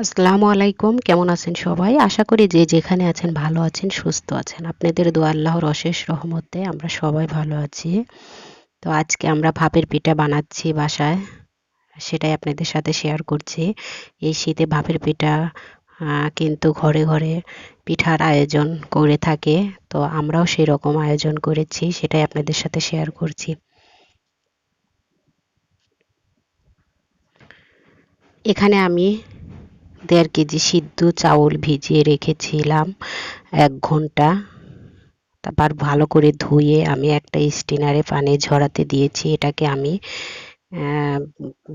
আসসালামু আলাইকুম। কেমন আছেন সবাই? আশা করি যে যেখানে আছেন ভালো আছেন, সুস্থ আছেন। আপনাদের দোয়া আল্লাহর অশেষ রহমতে আমরা সবাই ভালো আছি। তো আজকে আমরা ভাপের পিঠা বানাচ্ছি বাসায়। সেটাই আপনাদের সাথে শেয়ার করছি। এই শীতে ভাপের পিঠা কিন্তু ঘরে ঘরে পিঠার আয়োজন করে থাকে। তো আমরাও সেরকম আয়োজন করেছি। সেটাই আপনাদের সাথে শেয়ার করছি। এখানে আমি ১.৫ কেজি সিদ্ধ চাউল ভিজিয়ে রেখেছিলাম ১ ঘন্টা। তারপর ভালো করে ধুয়ে আমি একটা স্টেনারে পানি ঝরাতে দিয়েছি। এটাকে আমি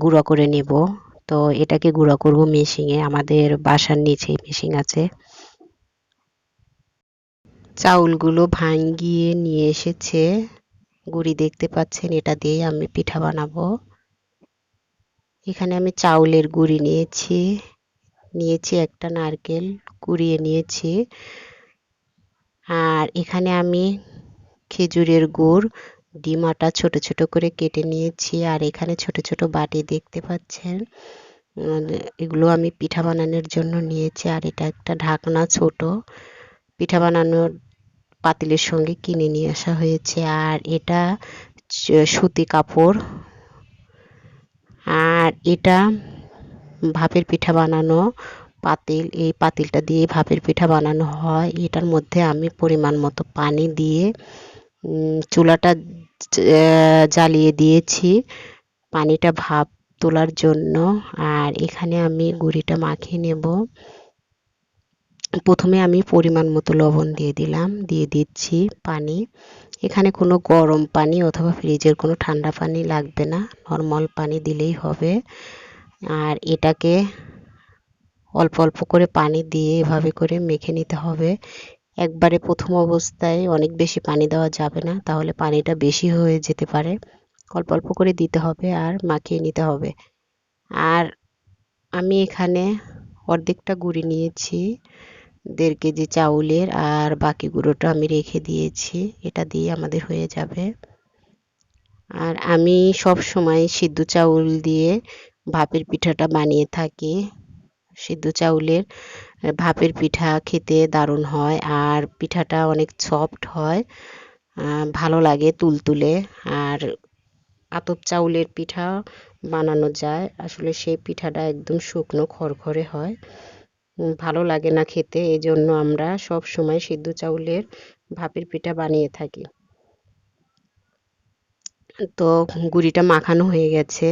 গুঁড়ো করে নেব। তো এটাকে গুঁড়ো করব মেশিনে। আমাদের বাসার নিচেই মেশিন আছে। চাউলগুলো ভাঙিয়ে নিয়ে এসেছে। গুঁড়ি দেখতে পাচ্ছেন, এটা দিয়েই আমি পিঠা বানাবো। এখানে আমি চাউলের গুঁড়ি নিয়েছি একটা নারকেল কুড়িয়ে নিয়েছি। আর এখানে আমি খেজুরের গুড় ডিমাটা ছোট ছোট করে কেটে নিয়েছি। আর এখানে ছোট ছোট বাটি দেখতে পাচ্ছেন, এগুলো আমি পিঠা বানানোর জন্য নিয়েছি। আর এটা একটা ঢাকনা, ছোট পিঠা বানানোর পাতিলের সঙ্গে কিনে নিয়ে আসা হয়েছে। আর এটা সুতি কাপড়। আর এটা ভাপের পিঠা বানানো পাতিল। এই পাতিলটা দিয়ে ভাপের পিঠা বানানো হয়। এটার মধ্যে আমি পরিমাণ মতো পানি দিয়ে চুলাটা জ্বালিয়ে দিয়েছি পানিটা ভাপ তোলার জন্য। আর এখানে আমি গুঁড়িটা মাখিয়ে নেব। প্রথমে আমি পরিমাণ মতো লবণ দিয়ে দিচ্ছি পানি। এখানে কোনো গরম পানি অথবা ফ্রিজের কোনো ঠান্ডা পানি লাগবে না, নর্মাল পানি দিলেই হবে। আর এটাকে অল্প অল্প করে পানি দিয়ে এভাবে করে মেখে নিতে হবে। একবারে প্রথম অবস্থায় অনেক বেশি পানি দেওয়া যাবে না, তাহলে পানিটা বেশি হয়ে যেতে পারে। অল্প অল্প করে দিতে হবে আর মাখিয়ে নিতে হবে। আর আমি এখানে অর্ধেকটা গুঁড়ি নিয়েছি ১.৫ কেজি চাউলের, আর বাকি গুঁড়োটা আমি রেখে দিয়েছি। এটা দিয়ে আমাদের হয়ে যাবে। আর আমি সব সময় সিদ্ধ চাউল দিয়ে ভাপের পিঠাটা বানিয়ে থাকি। সিদ্ধ চাউলের ভাপের পিঠা খেতে দারুণ হয়। আর পিঠাটা অনেক সফট হয়, ভালো লাগে তুলতুলে। আর আতপ চাউলের পিঠা বানানো যায়, আসলে সেই পিঠাটা একদম শুকনো খড়খড়ে হয়, ভালো লাগে না খেতে। এই জন্য আমরা সব সময় সিদ্ধ চাউলের ভাপের পিঠা বানিয়ে থাকি। তো গুঁড়িটা মাখানো হয়ে গেছে।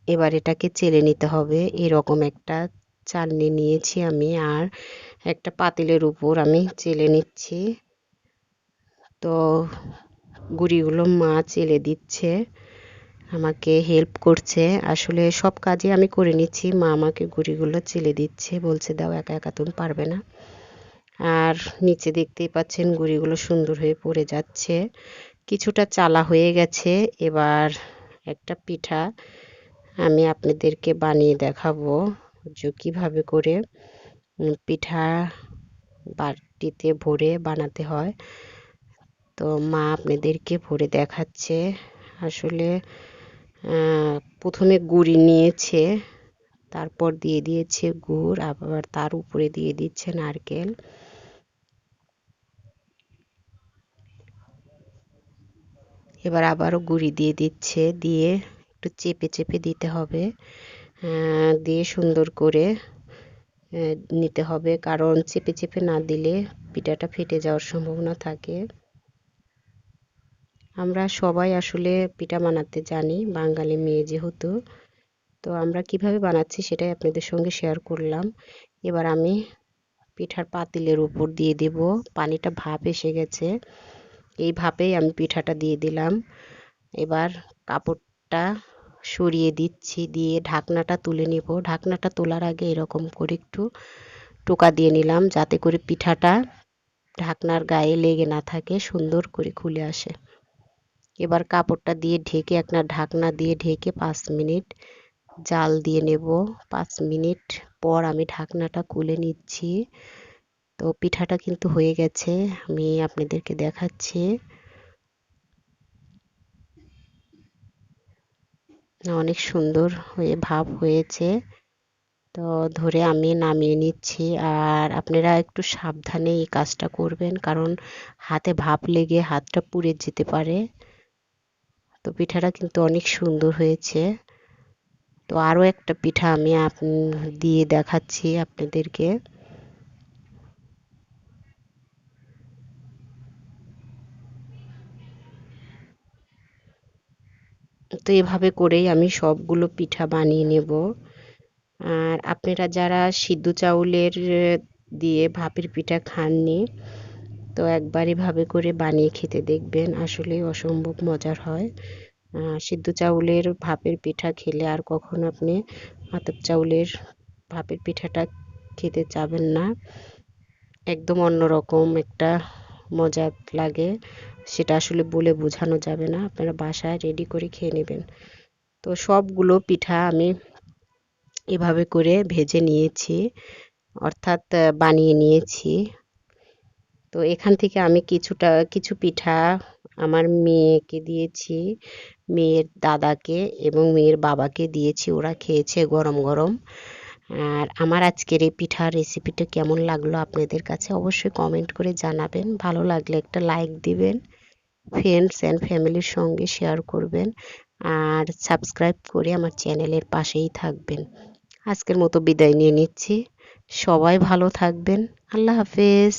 এবার এটাকে চেলে নিতে হবে। এরকম একটা চালনি নিয়েছি আমি, আর একটা পাতিলের উপর আমি চেলে নিচ্ছি। তো গুঁড়িগুলো মা চেলে দিচ্ছে, আমাকে হেল্প করছে। আসলে সব কাজে আমি করে নিচ্ছি, মা আমাকে গুঁড়িগুলো চেলে দিচ্ছে, বলছে দাও, একা একা তুমি পারবে না। আর নিচে দেখতেই পাচ্ছেন গুঁড়িগুলো সুন্দর হয়ে পড়ে যাচ্ছে, কিছুটা চালা হয়ে গেছে। এবার একটা পিঠা আমি আপনাদেরকে বানিয়ে দেখাবো যে কীভাবে করে পিঠা বাটিতে ভরে বানাতে হয়। তো মা আপনাদেরকে ভরে দেখাচ্ছে। আসলে প্রথমে গুঁড়ি নিয়েছে, তারপর দিয়ে দিয়েছে গুড়, আবার তার উপরে দিয়ে দিচ্ছে নারকেল। এবার আবারও গুঁড়ি দিয়ে দিচ্ছে, দিয়ে একটু চেপে চেপে দিতে হবে, দিয়ে সুন্দর করে নিতে হবে, কারণ চেপে চেপে না দিলে পিঠাটা ফেটে যাওয়ার সম্ভাবনা থাকে। আমরা সবাই আসলে পিঠা বানাতে জানি, বাঙালি মেয়ে যেহেতু। তো আমরা কিভাবে বানাচ্ছি সেটাই আপনাদের সঙ্গে শেয়ার করলাম। এবার আমি পিঠার পাতিলের উপর দিয়ে দেব। পানিটা ভাপ এসে গেছে, এই ভাপেই আমি পিঠাটা দিয়ে দিলাম। এবার কাপড়টা সরিয়ে দিচ্ছি, দিয়ে ঢাকনাটা তুলে নেব। ঢাকনাটা তোলার আগে এরকম করে একটু টোকা দিয়ে নিলাম, যাতে করে পিঠাটা ঢাকনার গায়ে লেগে না থাকে, সুন্দর করে খুলে আসে। এবার কাপড়টা দিয়ে ঢেকে, একটা ঢাকনা দিয়ে ঢেকে 5 মিনিট জাল দিয়ে নেব। 5 মিনিট পর আমি ঢাকনাটা খুলে নিচ্ছি। তো পিঠাটা কিন্তু হয়ে গেছে, আমি আপনাদেরকে দেখাচ্ছি। অনেক সুন্দর হয়ে ভাপ হয়েছে। তো ধরে আমি নামিয়ে নিচ্ছি। আর আপনারা একটু সাবধানে এই কাজটা করবেন, কারণ হাতে ভাপ লেগে হাতটা পুড়ে যেতে পারে। তো পিঠাটা কিন্তু অনেক সুন্দর হয়েছে। তো আরও একটা পিঠা আমি দিয়ে দেখাচ্ছি আপনাদেরকে। তো এভাবে করেই আমি সবগুলো পিঠা বানিয়ে নেব। আর আপনারা যারা সিদ্ধ চাউলের দিয়ে ভাপের পিঠা খাননি, তো একবার এভাবে করে বানিয়ে খেতে দেখবেন, আসলেই অসম্ভব মজার হয়। সিদ্ধ চাউলের ভাপের পিঠা খেলে আর কখনো আপনি আতপ চাউলের ভাপের পিঠাটা খেতে চাবেন না। একদম অন্যরকম একটা মজা লাগে, সেটা আসলে বলে বোঝানো যাবে না। আপনারা বাসায় রেডি করে খেয়ে নেবেন। তো সবগুলো পিঠা আমি এভাবে করে ভেজে নিয়েছি, অর্থাৎ বানিয়ে নিয়েছি। তো এখান থেকে আমি কিছু পিঠা আমার মেয়েকে দিয়েছি, মেয়ের দাদাকে এবং মেয়ের বাবাকে দিয়েছি, ওরা খেয়েছে গরম গরম। আর আমার আজকের এই পিঠার রেসিপিটা কেমন লাগলো আপনাদের কাছে অবশ্যই কমেন্ট করে জানাবেন। ভালো লাগলে একটা লাইক দিবেন, ফ্রেন্ডস অ্যান্ড ফ্যামিলির সঙ্গে শেয়ার করবেন, আর সাবস্ক্রাইব করে আমার চ্যানেলের পাশেই থাকবেন। আজকের মতো বিদায় নিয়ে নিচ্ছি। সবাই ভালো থাকবেন। আল্লাহ হাফেজ।